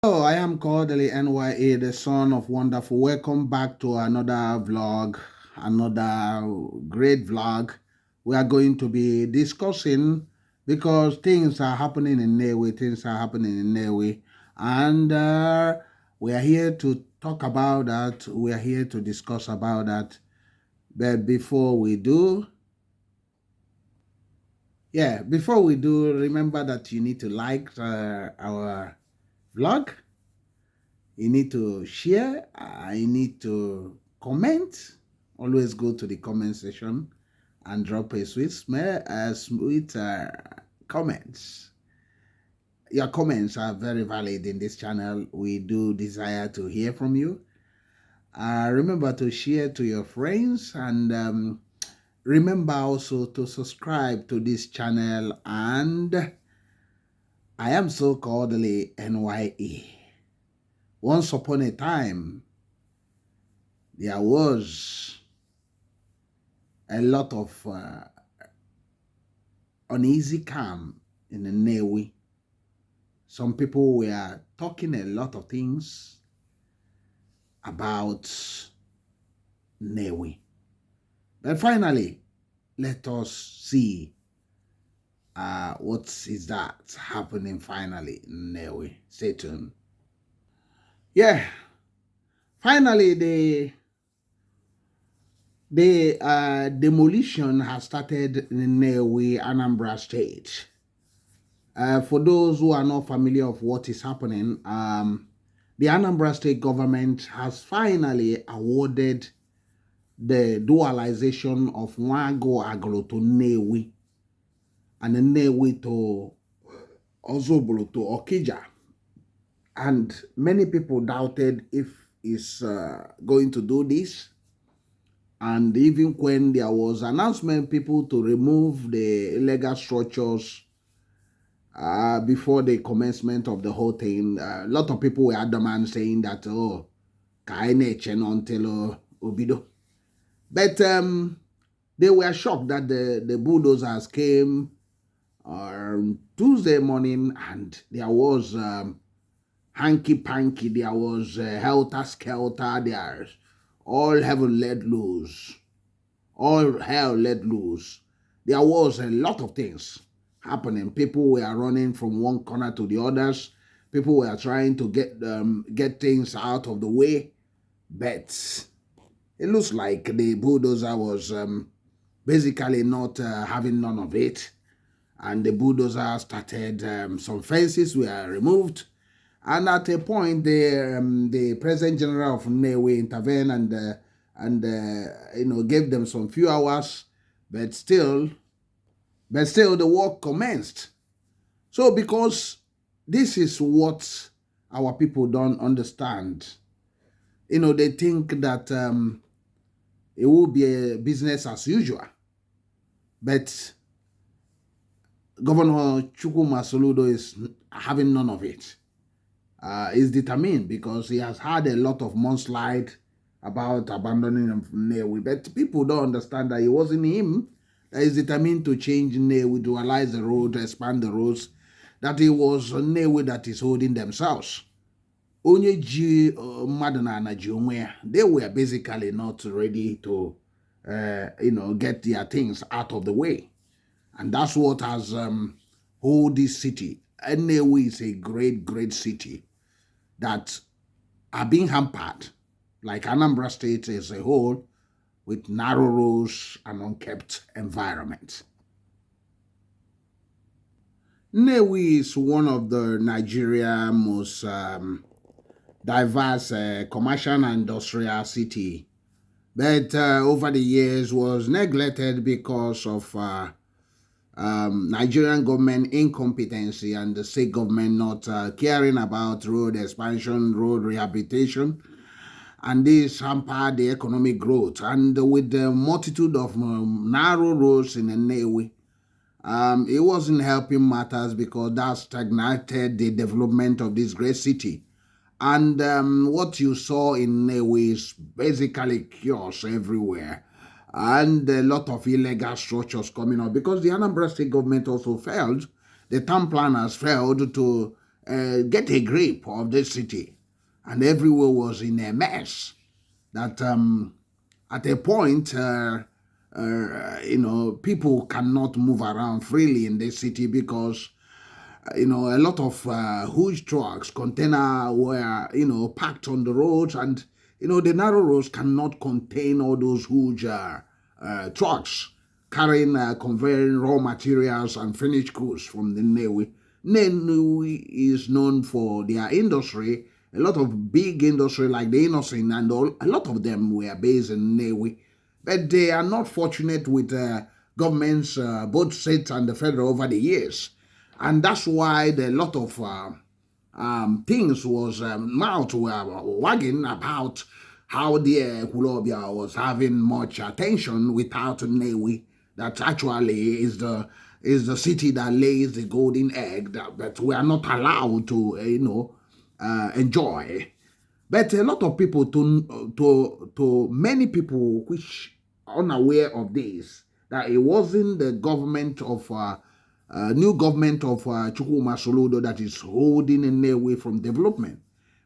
Hello, I am Kodili-nye, the son of wonderful. Welcome back to another vlog, another great vlog. We are going to be discussing because things are happening in Nnewi, and we are here to talk about that. We are here to discuss about that. But before we do, remember that you need to like our vlog. You need to share. I need to comment. Always go to the comment section and drop a sweet comments. Your comments are very valid in this channel. We do desire to hear from you. Remember to share to your friends, and remember also to subscribe to this channel. And I am so cordially NYE. Once upon a time, there was a lot of uneasy calm in the Nnewi. Some people were talking a lot of things about Nnewi. But finally, let us see what is that happening finally in Nnewi. Stay tuned. Yeah, finally the demolition has started in Nnewi, Anambra State. For those who are not familiar of what is happening, the Anambra State government has finally awarded the dualization of Nwago Agro to Nnewi and Nnewi to Ozobolo to Okija. And many people doubted if it's going to do this. And even when there was announcement, people to remove the illegal structures before the commencement of the whole thing, a lot of people were adamant saying that, oh, until Obido. But they were shocked that the bulldozers came on Tuesday morning, and there was hanky-panky, there was helter-skelter, there's all heaven let loose, all hell let loose. There was a lot of things happening. People were running from one corner to the others. People were trying to get things out of the way, but it looks like the bulldozer was basically not having none of it. And the bulldozer started, some fences were removed. And at a point, the President General of Nnewi intervened and gave them some few hours, but still the work commenced. So because this is what our people don't understand, they think that it will be a business as usual. But Governor Soludo is having none of it. Is determined because he has had a lot of mudslide about abandoning Nnewi. But people don't understand that it wasn't him that is determined to change Nnewi, dualize the road, expand the roads, that it was Nnewi that is holding themselves. Onye ji mmadụ na ji onwe ya, they were basically not ready to get their things out of the way. And that's what has hold this city. Nnewi is a great city that are being hampered, like Anambra State as a whole, with narrow roads and unkept environment. Nnewi is one of the Nigeria most diverse commercial and industrial city, but over the years was neglected because of Nigerian government incompetency and the state government not caring about road expansion, road rehabilitation, and this hampered the economic growth. And with the multitude of narrow roads in Nnewi, it wasn't helping matters because that stagnated the development of this great city. And what you saw in Nnewi is basically chaos everywhere, and a lot of illegal structures coming up because the Anambra State government also failed. The town planners failed to get a grip of this city. And everywhere was in a mess. That at a point, people cannot move around freely in this city because a lot of huge trucks, container were, packed on the roads, and, the narrow roads cannot contain all those huge trucks carrying, conveying raw materials and finished goods from the Nnewi. Nnewi is known for their industry. A lot of big industry like the innoson and all, a lot of them were based in Nnewi. But they are not fortunate with governments, both state and the federal, over the years. And that's why a lot of things was mouth were wagging about how the Kulobia was having much attention without Nnewi. That actually is the city that lays the golden egg that we are not allowed to enjoy. But a lot of people, to many people which are unaware of this, that it wasn't the government of new government of Soludo that is holding Nnewi from development,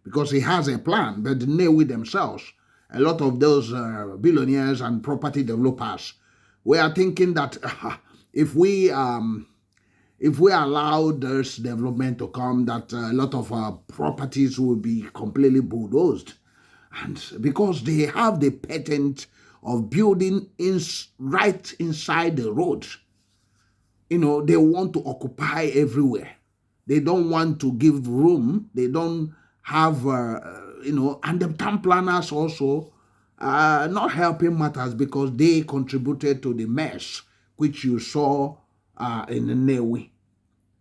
because he has a plan. But the Nnewi themselves, a lot of those billionaires and property developers, we are thinking that if we allow this development to come, that a lot of properties will be completely bulldozed. And because they have the patent of building right inside the road, they want to occupy everywhere. They don't want to give room. They don't have, and the town planners also not helping matters, because they contributed to the mess which you saw in the Nnewi.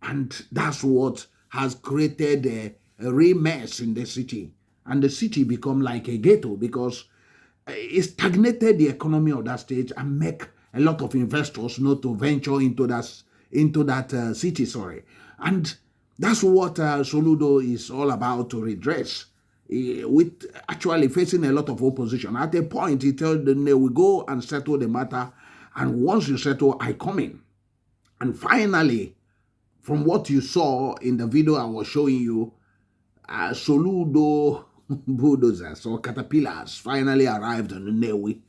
And that's what has created a real mess in the city. And the city become like a ghetto, because it stagnated the economy of that state and make a lot of investors not to venture into that city. And that's what Soludo is all about, to redress, with actually facing a lot of opposition. At a point, he told them, we go and settle the matter, and once you settle, I come in. And finally, from what you saw in the video I was showing you, Soludo bulldozers or caterpillars finally arrived in Nnewi.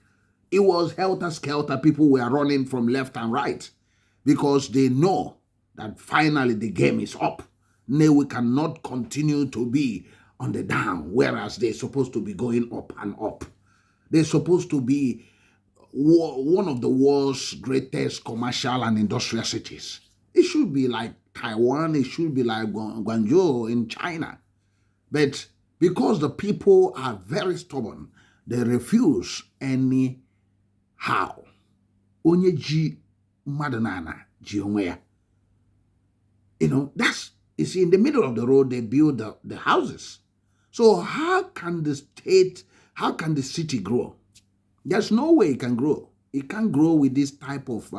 It was helter-skelter. People were running from left and right because they know that finally the game is up. Nnewi cannot continue to be on the down, whereas they're supposed to be going up and up. They're supposed to be one of the world's greatest commercial and industrial cities. It should be like Taiwan, it should be like Guangzhou in China. But because the people are very stubborn, they refuse anyhow. Onye ji madanana ji onwe ya. That's, you see, in the middle of the road, they build the houses. So how can the city grow? There's no way it can grow. It can't grow with this type of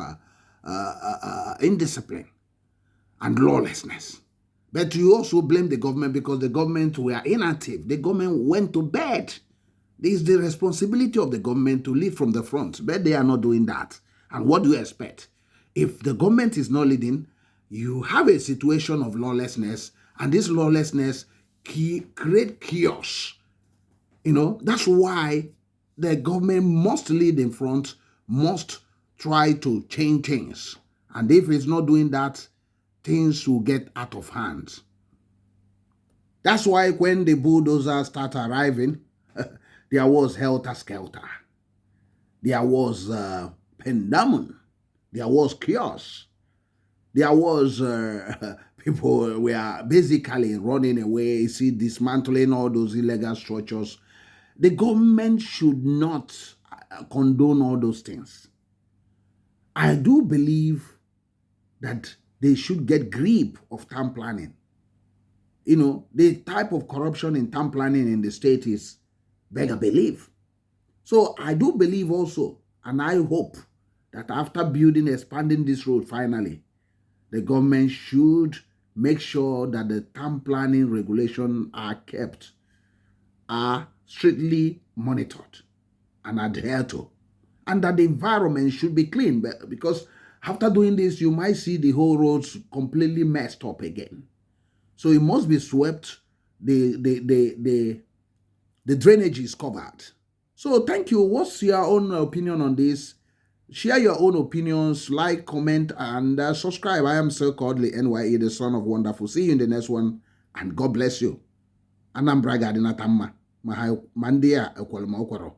indiscipline and lawlessness. But you also blame the government because the government were inactive. The government went to bed. It is the responsibility of the government to lead from the front, but they are not doing that. And what do you expect? If the government is not leading, you have a situation of lawlessness, and this lawlessness create chaos. That's why the government must lead in front, must try to change things. And if it's not doing that, things will get out of hand. That's why when the bulldozers start arriving, there was helter-skelter. There was pandemonium. There was chaos. There was people were basically running away, dismantling all those illegal structures. The government should not condone all those things. I do believe that they should get grip of town planning. The type of corruption in town planning in the state is beg belief. So I do believe also, and I hope that after expanding this road finally, the government should make sure that the town planning regulations are strictly monitored and adhered to, and that the environment should be clean, because after doing this, you might see the whole roads completely messed up again. So it must be swept. The drainage is covered. So thank you. What's your own opinion on this? Share your own opinions, like, comment, and subscribe. I am Sir Kodili-nye, the son of wonderful. See you in the next one, and God bless you. Anambra Garden Atamma. Mandia Ekwalma Okwaro.